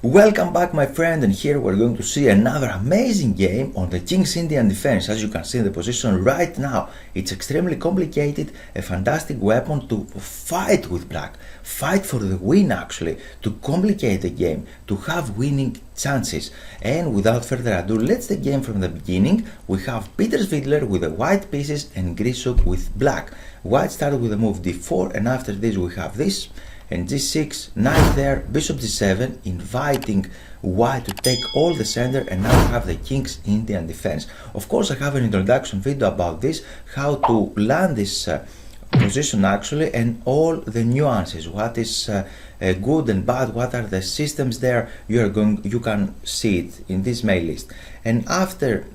Welcome back, my friend, and here we're going to see another amazing game on the King's Indian defense. As you can see in the position right now, it's extremely complicated, a fantastic weapon to fight with black, fight for the win actually, to complicate the game, to have winning chances. And without further ado, let's the game from the beginning. We have Peter Svidler with the white pieces and Grishuk with black. White started with the move d4, and after this we have this. And g6, knight there, bishop g7, inviting white to take all the center, and now we have the King's Indian defense. Of course, I have an introduction video about this, how to land this position actually, and all the nuances, what is good and bad, what are the systems there. You can see it in this mail list. And after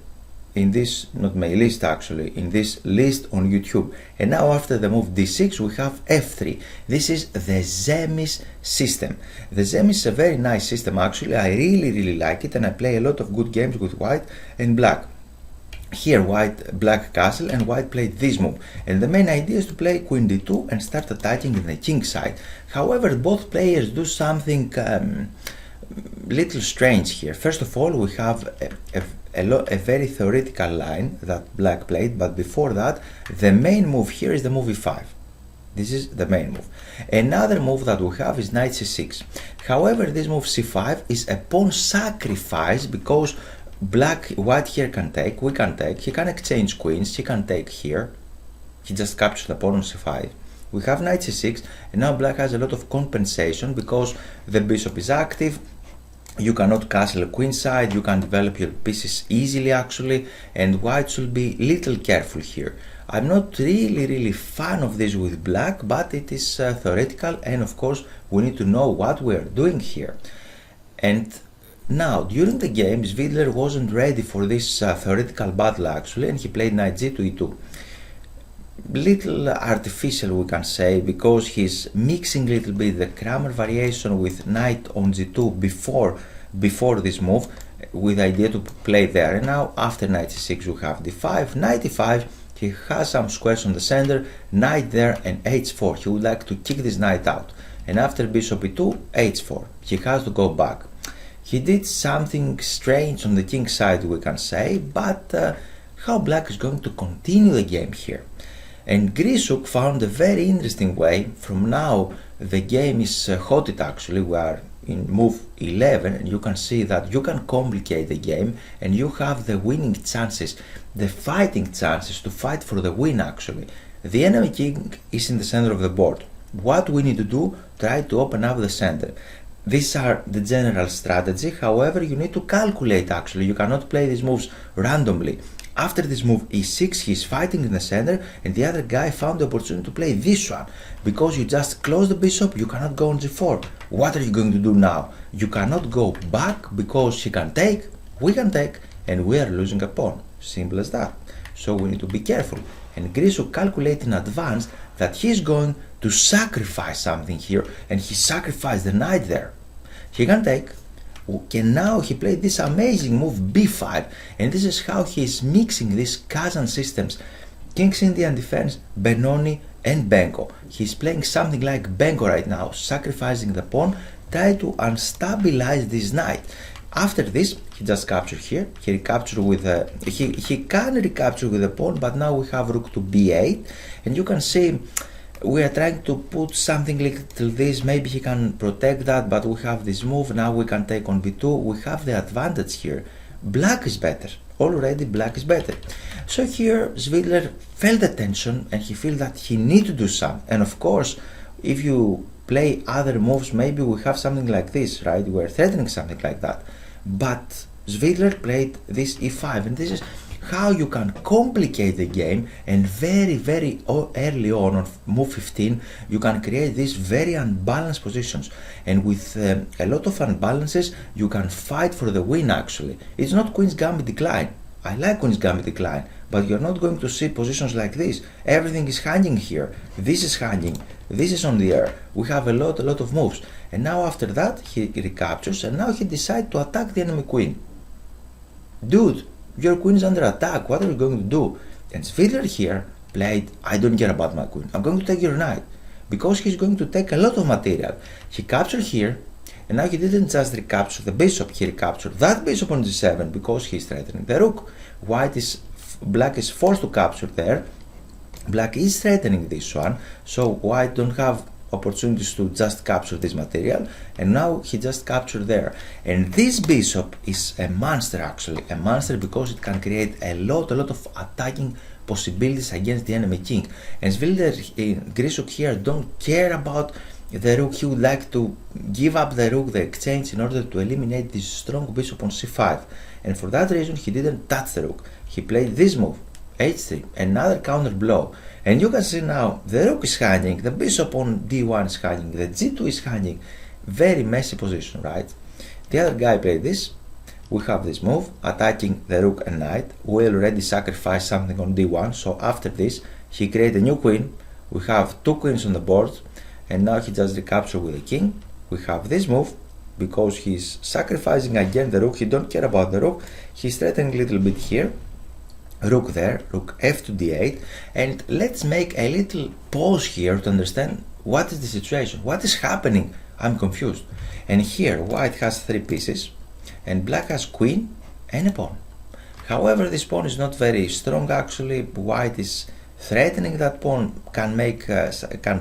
in this, not my list actually, in this list on YouTube. And now after the move d6 we have f3. This is the Zemis system. The Zemis is a very nice system actually. I really like it, and I play a lot of good games with white and black. Here white black castle, and white played this move, and the main idea is to play queen d2 and start attacking in the king side. However, both players do something little strange here. First of all, we have a very theoretical line that black played, but before that the main move here is the move e5. This is the main move. Another move that we have is knight c6. However, this move c5 is a pawn sacrifice, because white here can take, we can take, he can exchange queens, he can take here, he just captures the pawn on c5. We have knight c6, and now black has a lot of compensation because the bishop is active. You cannot castle a queen side, you can develop your pieces easily actually, and white should be little careful here. I'm not really fan of this with black, but it is theoretical, and of course we need to know what we are doing here. And now during the game Svidler wasn't ready for this theoretical battle actually, and he played knight g to e2. Little artificial we can say, because he's mixing a little bit the Kramer variation with knight on g2 before this move, with the idea to play there. And now after knight c6 we have d5, knight e5, he has some squares on the center, knight there, and h4, he would like to kick this knight out. And after bishop e2, h4, he has to go back. He did something strange on the king side we can say, but how black is going to continue the game here. And Grishuk found a very interesting way. From now the game is hotted actually. We are in move 11, and you can see that you can complicate the game, and you have the winning chances, the fighting chances to fight for the win actually. The enemy king is in the center of the board. What we need to do, try to open up the center. These are the general strategy. However, you need to calculate actually. You cannot play these moves randomly. After this move e6, he's fighting in the center, and the other guy found the opportunity to play this one. Because you just close the bishop, you cannot go on g4. What are you going to do now? You cannot go back because he can take, we can take, and we are losing a pawn. Simple as that. So we need to be careful. And Grishuk calculated in advance that he's going to sacrifice something here, and he sacrificed the knight there. He can take. Okay, now he played this amazing move b5, and this is how he is mixing these Kazan systems, King's Indian defense, Benoni and Benko. He's playing something like Benko right now, sacrificing the pawn, try to unstabilize this knight. After this, he just captured here, he recaptured with he can recapture with the pawn, but now we have rook to b8, and you can see we are trying to put something like this. Maybe he can protect that, but we have this move. Now we can take on b2. We have the advantage here. Black is better. Already black is better. So here Svidler felt the tension, and he feels that he needs to do something. And of course, if you play other moves, maybe we have something like this, right? We're threatening something like that. But Svidler played this e5, and this is how you can complicate the game, and very early on move 15 you can create these very unbalanced positions, and with a lot of unbalances you can fight for the win actually. It's not Queen's Gambit decline. I like Queen's Gambit decline, but you're not going to see positions like this. Everything is hanging here, this is hanging, this is on the air. We have a lot of moves, and now after that he recaptures, and now he decides to attack the enemy queen. Dude, your queen is under attack, what are you going to do? And Svidler here played, I don't care about my queen, I'm going to take your knight, because he's going to take a lot of material. He captured here, And now he didn't just recapture the bishop, he recaptured that bishop on g7 because he's threatening the rook. Black is forced to capture there. Black is threatening this one, so white don't have opportunities to just capture this material, and now he just captured there. And this bishop is a monster, actually, a monster because it can create a lot of attacking possibilities against the enemy king. And Svidler and Grishuk here don't care about the rook. He would like to give up the rook, the exchange, in order to eliminate this strong bishop on c5. And for that reason he didn't touch the rook. He played this move, h3, another counter blow. And you can see now the rook is hanging, the bishop on d1 is hanging, the g2 is hanging. Very messy position, right? The other guy played this. We have this move, attacking the rook and knight. We already sacrificed something on d1, so after this he created a new queen. We have two queens on the board, and now he just recaptured with the king. We have this move, because he's sacrificing again the rook, he don't care about the rook, he's threatening a little bit here. Rook there, rook f to d8, and let's make a little pause here to understand what is the situation, what is happening. I'm confused. And here white has three pieces and black has queen and a pawn. However, this pawn is not very strong actually. White is threatening that pawn, can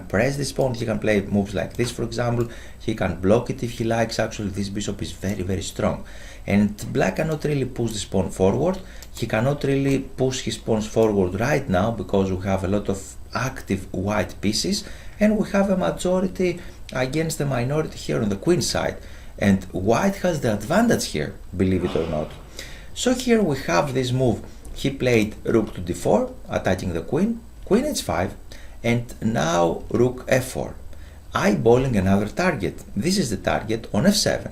press this pawn. He can play moves like this, for example. He can block it if he likes. Actually, this bishop is very strong, and black cannot really push this pawn forward. He cannot really push his pawns forward right now because we have a lot of active white pieces and we have a majority against the minority here on the queen side, and white has the advantage here, believe it or not. So here we have this move. He played rook to d4, attacking the queen, queen h5, and now rook f4, eyeballing another target. This is the target on f7.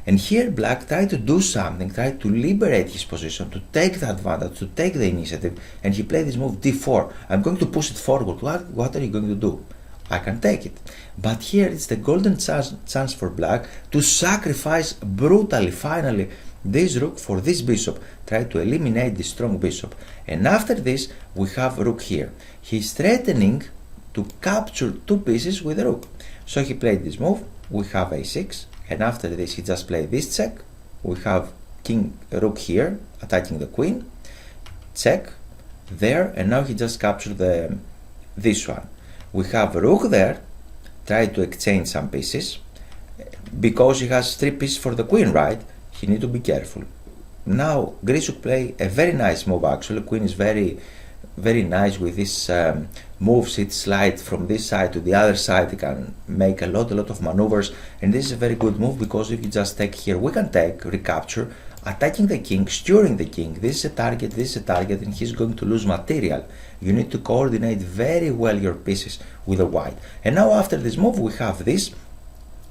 And here black tried to do something, tried to liberate his position, to take the advantage, to take the initiative, and he played this move d4. I'm going to push it forward. What are you going to do? I can take it. But here it's the golden chance for black to sacrifice brutally, finally, this rook for this bishop, try to eliminate the strong bishop. And after this we have rook here. He's threatening to capture two pieces with the rook. So he played this move. We have a6, and after this he just played this check. We have king rook here attacking the queen, check there, and now he just captured this one. We have rook there, try to exchange some pieces because he has three pieces for the queen, right? He need to be careful. Now Grishuk play a very nice move actually. Queen is very nice with this moves. It slide from this side to the other side. He can make a lot of maneuvers, and this is a very good move because if you just take here, we can take, recapture, attacking the king, skewering the king. This is a target, this is a target, and he's going to lose material. You need to coordinate very well your pieces with the white. And now after this move we have this.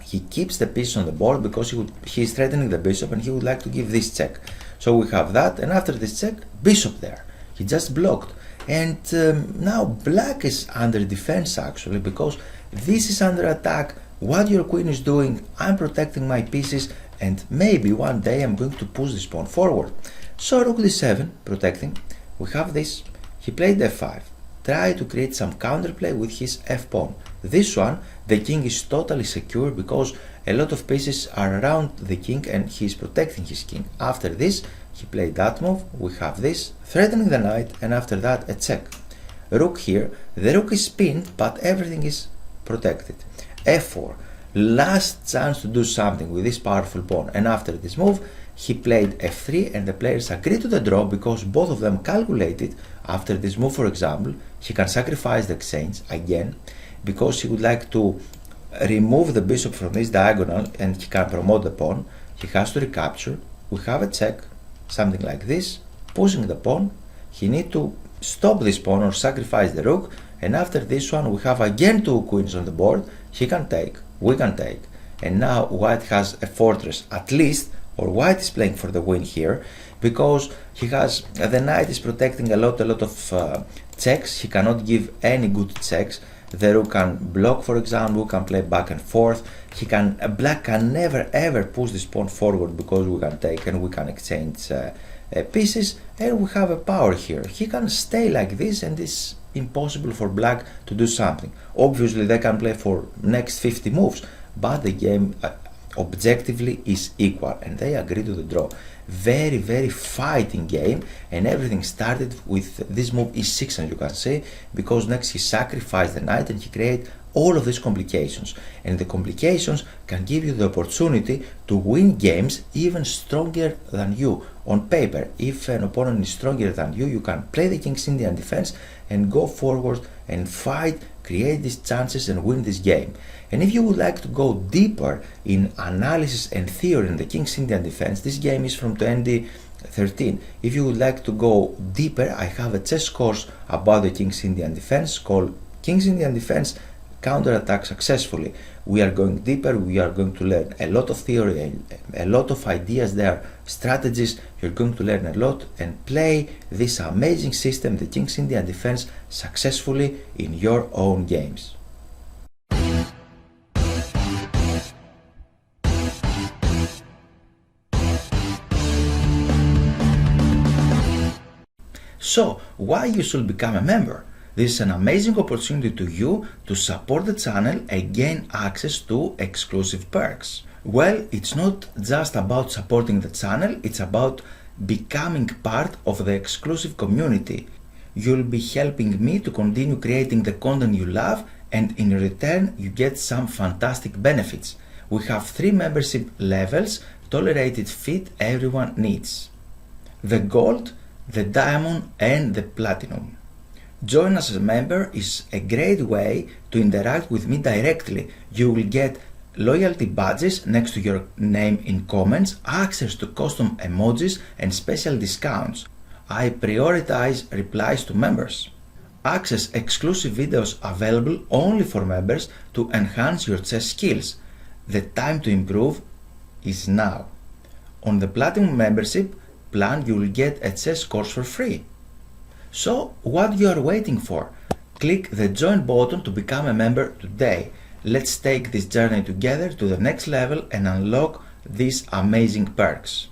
He keeps the piece on the board because he is threatening the bishop and he would like to give this check. So we have that, and after this check, bishop there. He just blocked. And now black is under defense actually because this is under attack. What your queen is doing, I'm protecting my pieces, and maybe one day I'm going to push this pawn forward. So rook d7, protecting. We have this. He played f5. Try to create some counterplay with his f-pawn. This one, the king is totally secure because a lot of pieces are around the king and he is protecting his king. After this, he played that move. We have this, threatening the knight, and after that a check. Rook here, the rook is pinned but everything is protected. f4, last chance to do something with this powerful pawn, and after this move he played f3 and the players agreed to the draw because both of them calculated. After this move, for example, he can sacrifice the exchange again because he would like to remove the bishop from this diagonal and he can promote the pawn. He has to recapture. We have a check, something like this, pushing the pawn. He needs to stop this pawn or sacrifice the rook, and after this one we have again two queens on the board. He can take, we can take, and now white has a fortress at least, or white is playing for the win here because he has, the knight is protecting a lot of checks. He cannot give any good checks. The rook can block, for example, can play back and forth. Black can never ever push this pawn forward because we can take and we can exchange pieces, and we have a power here. He can stay like this and it's impossible for black to do something. Obviously they can play for next 50 moves, but the game objectively is equal, and they agree to the draw. Very fighting game, and everything started with this move e6, as you can see, because next he sacrificed the knight and he created all of these complications, and the complications can give you the opportunity to win games even stronger than you. On paper, if an opponent is stronger than you, you can play the King's Indian defense and go forward and fight, create these chances and win this game. And if you would like to go deeper in analysis and theory in the King's Indian defense, this game is from 2013. If you would like to go deeper, I have a chess course about the King's Indian defense called King's Indian Defense Counterattack Successfully. We are going deeper, we are going to learn a lot of theory and a lot of ideas there, strategies. You're going to learn a lot and play this amazing system, the King's Indian Defense, successfully in your own games. So, why you should become a member? This is an amazing opportunity to you to support the channel and gain access to exclusive perks. Well, it's not just about supporting the channel, it's about becoming part of the exclusive community. You'll be helping me to continue creating the content you love, and in return you get some fantastic benefits. We have 3 membership levels, tolerated fit everyone needs: the gold, the diamond and the platinum. Join as a member is a great way to interact with me directly. You will get loyalty badges next to your name in comments, access to custom emojis and special discounts. I prioritize replies to members. Access exclusive videos available only for members to enhance your chess skills. The time to improve is now. On the platinum membership plan, you will get a chess course for free. So, what you are waiting for? Click the join button to become a member today. Let's take this journey together to the next level and unlock these amazing perks.